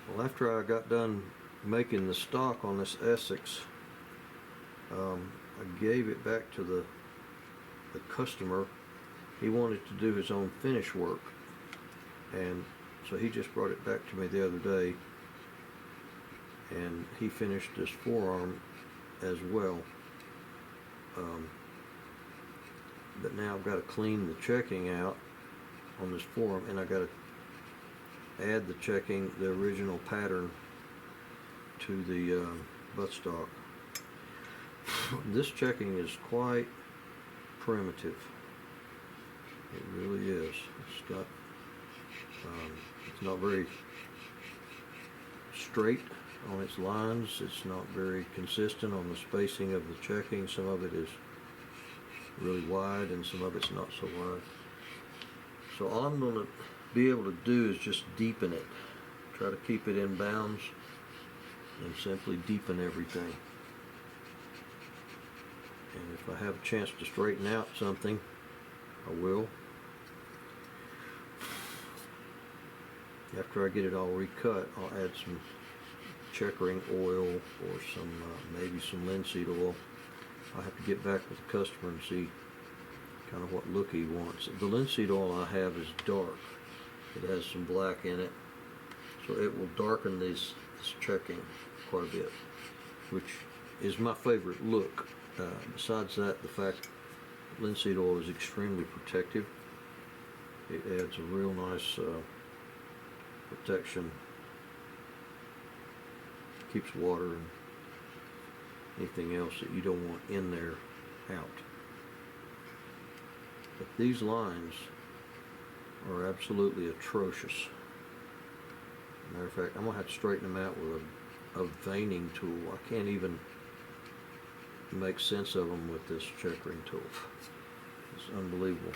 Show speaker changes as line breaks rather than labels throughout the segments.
Well, after I got done making the stock on this Essex, I gave it back to the customer. He wanted to do his own finish work, and so he just brought it back to me the other day, and he finished this forearm as well. But now I've got to clean the checking out on this forearm, and I got to add the checking, the original pattern, to the buttstock. This checking is quite primitive. It really is. It's got, it's not very straight on its lines. It's not very consistent on the spacing of the checking. Some of it is really wide and some of it's not so wide. So all I'm going to be able to do is just deepen it. Try to keep it in bounds and simply deepen everything. And if I have a chance to straighten out something, I will. After I get it all recut, I'll add some checkering oil or some maybe some linseed oil. I'll have to get back with the customer and see kind of what look he wants. The linseed oil I have is dark. It has some black in it, so it will darken this checking quite a bit, which is my favorite look. Besides that, the fact that linseed oil is extremely protective. It adds a real nice protection. Keeps water and anything else that you don't want in there out. But these lines are absolutely atrocious. Matter of fact, I'm going to have to straighten them out with a veining tool. I can't even make sense of them with this checkering tool. It's unbelievable.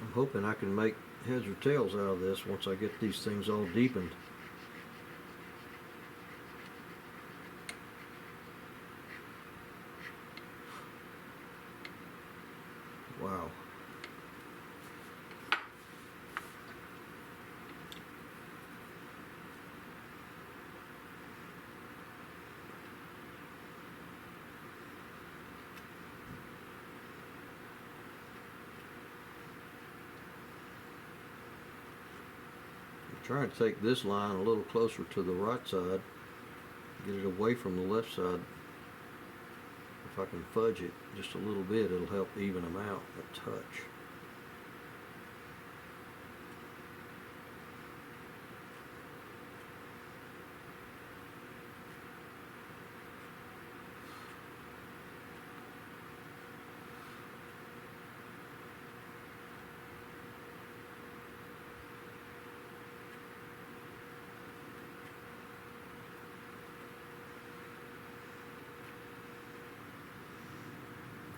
I'm hoping I can make heads or tails out of this once I get these things all deepened. Wow. Trying to take this line a little closer to the right side, get it away from the left side. If I can fudge it just a little bit, it'll help even them out a touch.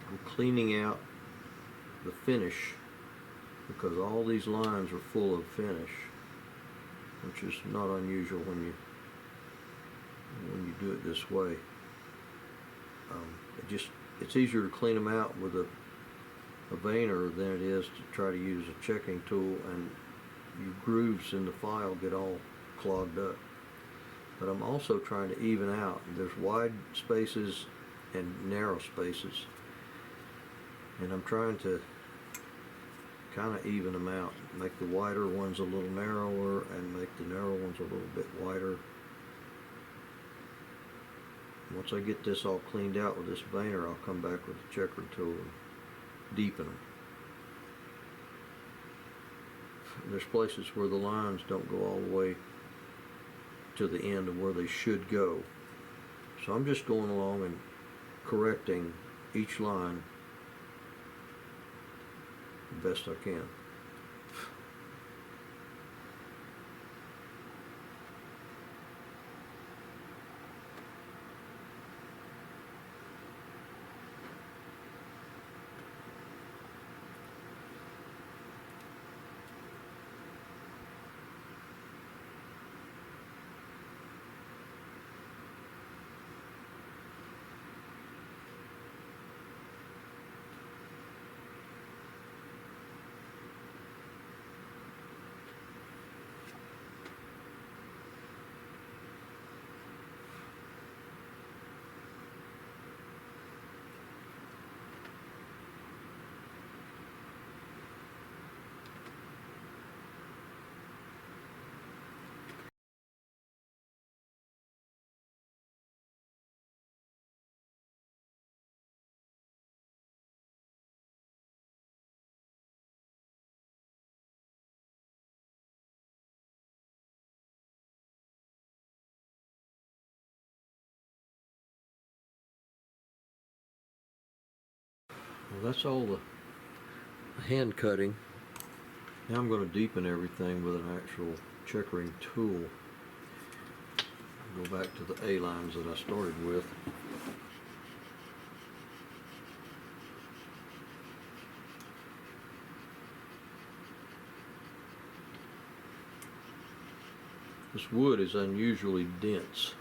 I'm cleaning out the finish because all these lines are full of finish, which is not unusual when you do it this way. It's easier to clean them out with a veiner than it is to try to use a checking tool, and your grooves in the file get all clogged up. But I'm also trying to even out. There's wide spaces and narrow spaces, and I'm trying to kind of even them out, make the wider ones a little narrower and make the narrow ones a little bit wider. Once I get this all cleaned out with this veiner, I'll come back with the checker tool and deepen them. There's places where the lines don't go all the way to the end of where they should go. So I'm just going along and correcting each line the best I can. Well, that's all the hand cutting. Now I'm going to deepen everything with an actual checkering tool. Go back to the A lines that I started with. This wood is unusually dense,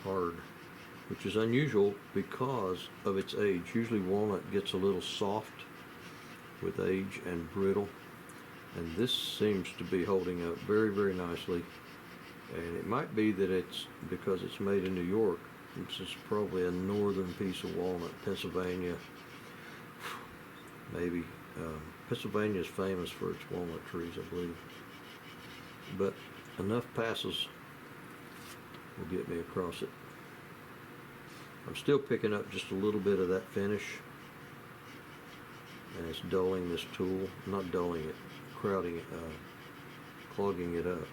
hard, which is unusual because of its age. Usually walnut gets a little soft with age and brittle, and this seems to be holding up very, very nicely. And it might be that it's because it's made in New York. This is probably a northern piece of walnut. Pennsylvania, maybe. Pennsylvania is famous for its walnut trees, I believe. But enough passes will get me across it. I'm still picking up just a little bit of that finish, and it's dulling this tool, not dulling it, crowding it, clogging it up.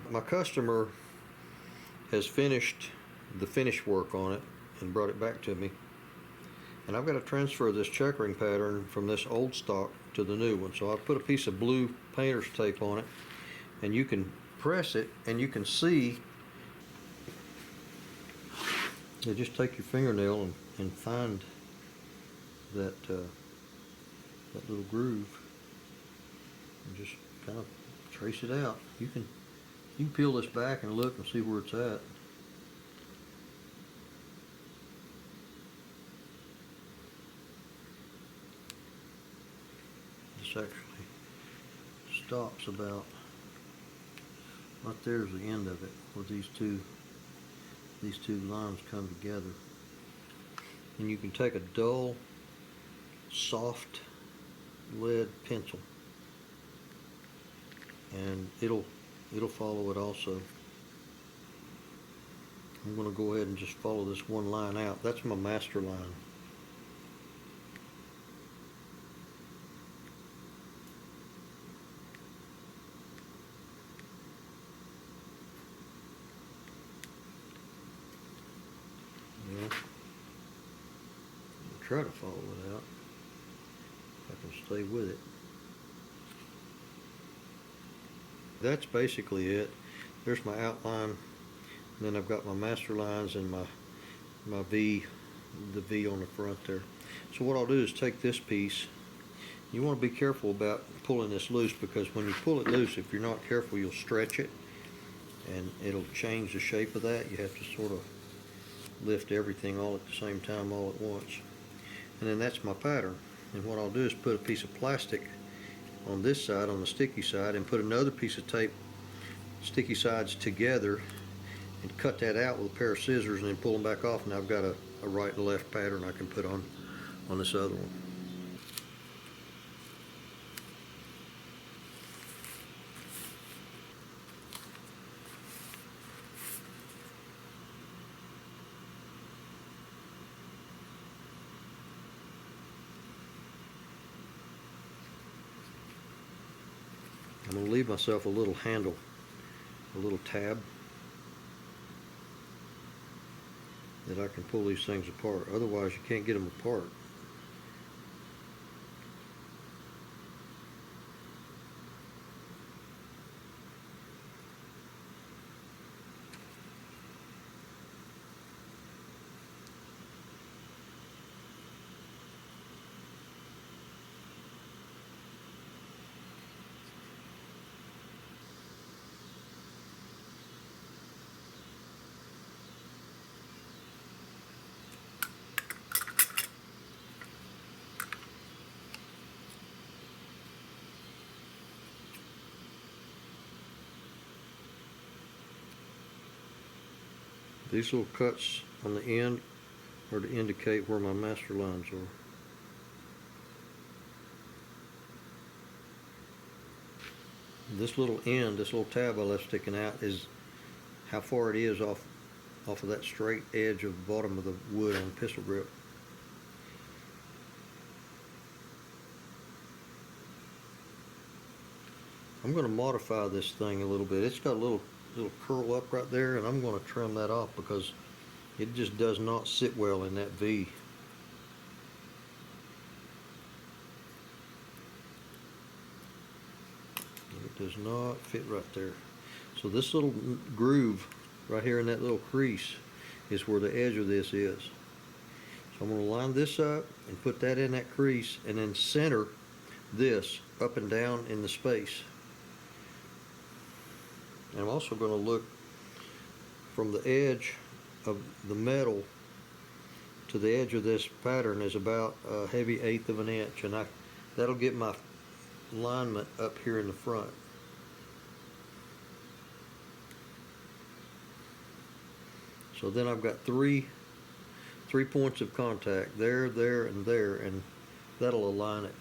My customer has finished the finish work on it and brought it back to me, and I've got to transfer this checkering pattern from this old stock to the new one. So I put a piece of blue painter's tape on it, and you can press it and you can see, you just take your fingernail and find that that little groove and just kind of trace it out. You can peel this back and look and see where it's at. This actually stops about right there's the end of it, where these two lines come together. And you can take a dull, soft lead pencil, and it'll it'll follow it also. I'm going to go ahead and just follow this one line out. That's my master line. Well, I'll try to follow it out if I can stay with it. That's basically it. There's my outline, and then I've got my master lines and my V, the V on the front there. So what I'll do is take this piece. You want to be careful about pulling this loose, because when you pull it loose, if you're not careful, you'll stretch it and it'll change the shape of that. You have to sort of lift everything all at the same time, all at once. And then that's my pattern. And what I'll do is put a piece of plastic on this side, on the sticky side, and put another piece of tape, sticky sides together, and cut that out with a pair of scissors, and then pull them back off, and I've got a right and left pattern I can put on this other one. I'm going to leave myself a little handle, a little tab, that I can pull these things apart. Otherwise you can't get them apart. These little cuts on the end are to indicate where my master lines are. This little end, this little tab I left sticking out, is how far it is off of that straight edge of the bottom of the wood on the pistol grip. I'm going to modify this thing a little bit. It's got a little curl up right there, and I'm going to trim that off because it just does not sit well in that V. It does not fit right there. So this little groove right here in that little crease is where the edge of this is. So I'm going to line this up and put that in that crease, and then center this up and down in the space. And I'm also going to look from the edge of the metal to the edge of this pattern is about a heavy 1/8 of an inch, and that'll get my alignment up here in the front. So then I've got three points of contact, there, and there, and that'll align it.